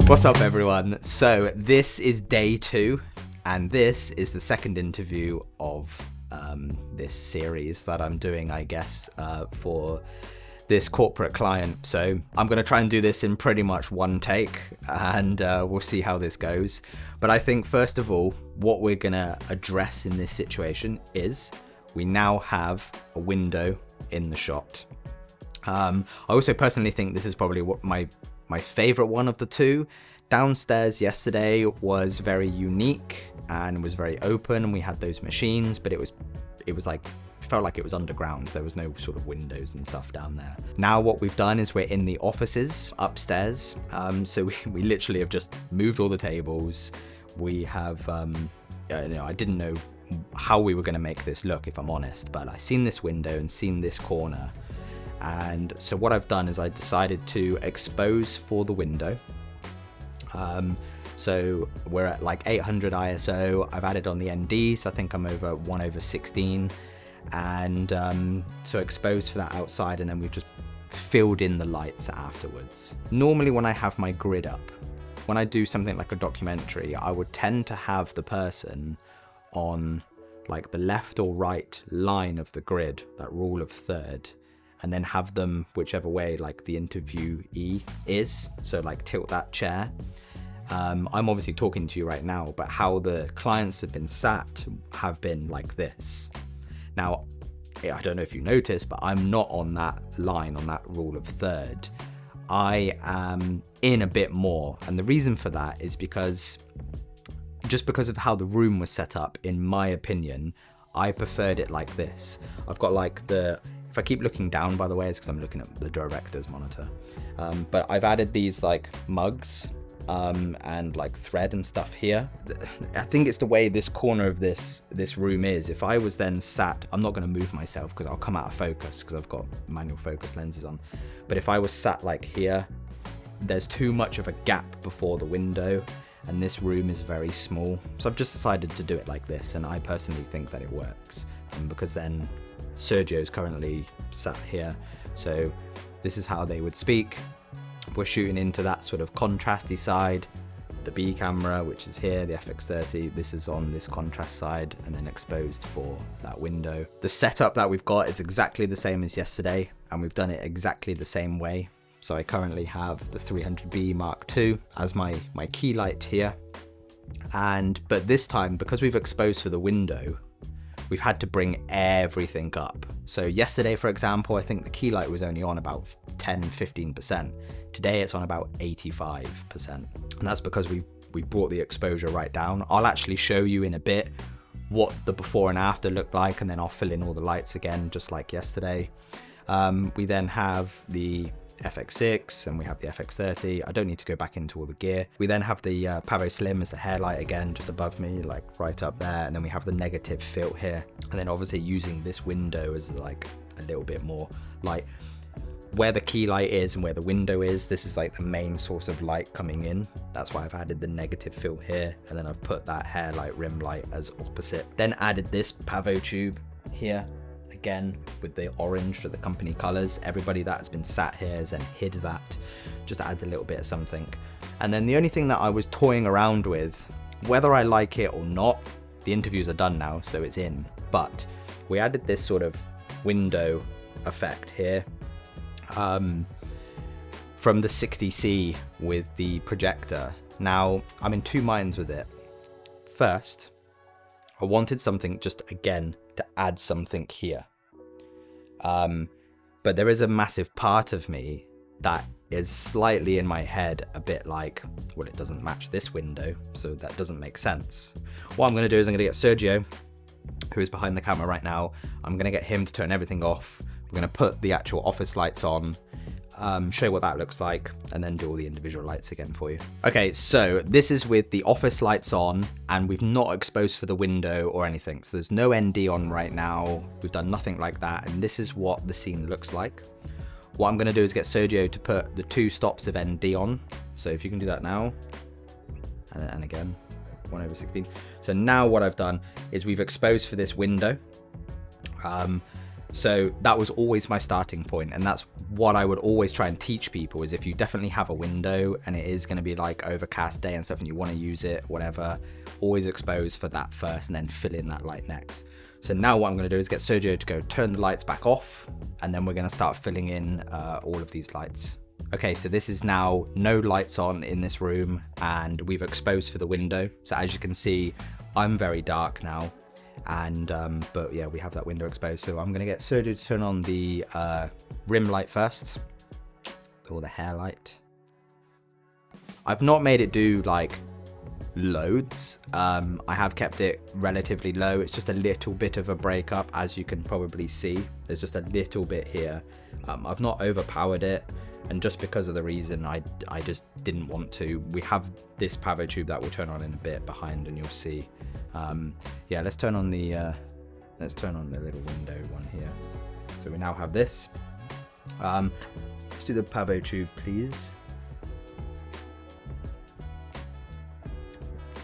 What's up, everyone? So this is day 2, and this is the second interview of this series that I'm doing, I guess, for this corporate client. So I'm going to try and do this in pretty much one take, and we'll see how this goes. But I think, first of all, what we're going to address in this situation is we now have a window in the shot. I also personally think this is probably what my favorite one of the two. Downstairs yesterday was very unique and was very open, and we had those machines, but it was like, felt like it was underground. There was no sort of windows and stuff down there. Now what we've done is we're in the offices upstairs. So we literally have just moved all the tables. We have, I didn't know how we were going to make this look, if I'm honest, but I seen this window and seen this corner. And so what I've done is I decided to expose for the window. So we're at like 800 ISO. I've added on the NDs. I think I'm over 1/16. And so expose for that outside, and then we've just filled in the lights afterwards. Normally when I have my grid up, when I do something like a documentary, I would tend to have the person on like the left or right line of the grid, that rule of third, and then have them whichever way like the interviewee is, so like tilt that chair. I'm obviously talking to you right now, but how the clients have been sat have been like this. Now, I don't know if you noticed, but I'm not on that line, on that rule of third. I am in a bit more, and the reason for that is because of how the room was set up. In my opinion, I preferred it like this. I've got like if I keep looking down, by the way, it's because I'm looking at the director's monitor. But I've added these like mugs and like thread and stuff here. I think it's the way this corner of this room is. If I was then sat, I'm not going to move myself because I'll come out of focus because I've got manual focus lenses on. But if I was sat like here, there's too much of a gap before the window, and this room is very small. So I've just decided to do it like this, and I personally think that it works. Because then Sergio's currently sat here, so this is how they would speak. We're shooting into that sort of contrasty side. The B camera, which is here, the FX30, this is on this contrast side, and then exposed for that window. The setup that we've got is exactly the same as yesterday, and we've done it exactly the same way. So I currently have the 300B Mark II as my key light here. But this time, because we've exposed for the window, we've had to bring everything up. So yesterday, for example, I think the key light was only on about 10-15%. Today it's on about 85%. And that's because we brought the exposure right down. I'll actually show you in a bit what the before and after looked like, and then I'll fill in all the lights again, just like yesterday. We then have the FX6 and we have the FX30. I don't need to go back into all the gear. We then have the Pavo Slim as the headlight again, just above me, like right up there. And then we have the negative fill here. And then obviously using this window as like a little bit more light. Where the key light is and where the window is, this is like the main source of light coming in. That's why I've added the negative fill here. And then I've put that hairlight rim light as opposite. Then added this Pavo tube here. Again, with the orange for the company colors. Everybody that has been sat here has then hid that, just adds a little bit of something. And then the only thing that I was toying around with, whether I like it or not, the interviews are done now, so it's in, but we added this sort of window effect here from the 60C with the projector. Now, I'm in two minds with it. First, I wanted something just, again, to add something here. But there is a massive part of me that is slightly in my head a bit like, well, it doesn't match this window, so that doesn't make sense. What I'm going to do is I'm going to get Sergio, who is behind the camera right now. I'm going to get him to turn everything off. We're going to put the actual office lights on, show you what that looks like, and then do all the individual lights again for you. Okay, so this is with the office lights on, and we've not exposed for the window or anything. So there's no ND on right now. We've done nothing like that, and this is what the scene looks like. What I'm going to do is get Sergio to put the 2 stops of ND on. So if you can do that now, and again. 1/16. So now what I've done is we've exposed for this window. So that was always my starting point, and that's what I would always try and teach people, is if you definitely have a window and it is going to be like overcast day and stuff and you want to use it, whatever, always expose for that first and then fill in that light next. So now what I'm going to do is get Sergio to go turn the lights back off, and then we're going to start filling in all of these lights. Okay, so this is now no lights on in this room, and we've exposed for the window. So as you can see, I'm very dark now. And but yeah, we have that window exposed, so I'm gonna get Sergio to turn on the rim light first, or the hair light. I've not made it do like loads. I have kept it relatively low. It's just a little bit of a breakup, as you can probably see. There's just a little bit here. I've not overpowered it, and just because of the reason I just didn't want to. We have this pavo tube that will turn on in a bit behind, and you'll see. Yeah, let's turn on the little window one here. So we now have this. Let's do the pavo tube, please.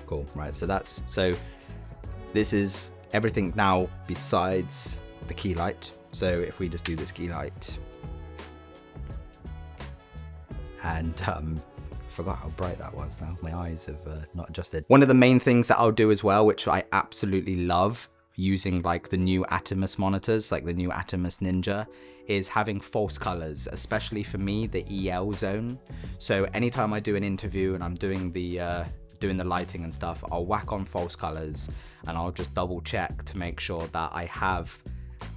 Cool. Right, so this is everything now besides the key light. So if we just do this key light, and forgot how bright that was now. My eyes have not adjusted. One of the main things that I'll do as well, which I absolutely love using like the new Atomos monitors, like the new Atomos Ninja, is having false colors, especially for me, the EL zone. So anytime I do an interview and I'm doing the lighting and stuff, I'll whack on false colors, and I'll just double check to make sure that I have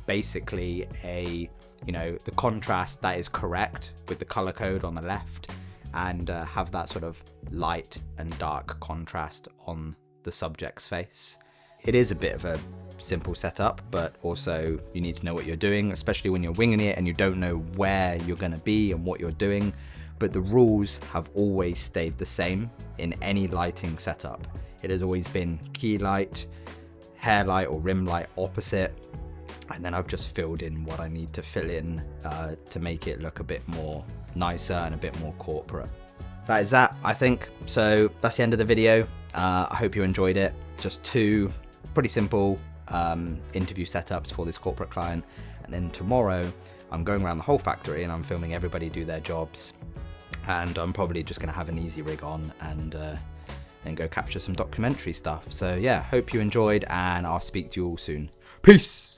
basically the contrast that is correct with the color code on the left, and have that sort of light and dark contrast on the subject's face. It is a bit of a simple setup, but also you need to know what you're doing, especially when you're winging it and you don't know where you're going to be and what you're doing. But the rules have always stayed the same in any lighting setup. It has always been key light, hair light or rim light opposite, and then I've just filled in what I need to fill in to make it look a bit more nicer and a bit more corporate. That is that, I think. So that's the end of the video. I hope you enjoyed it. Just two pretty simple interview setups for this corporate client, and then tomorrow I'm going around the whole factory and I'm filming everybody do their jobs, and I'm probably just going to have an easy rig on and go capture some documentary stuff. So yeah, hope you enjoyed, and I'll speak to you all soon. Peace.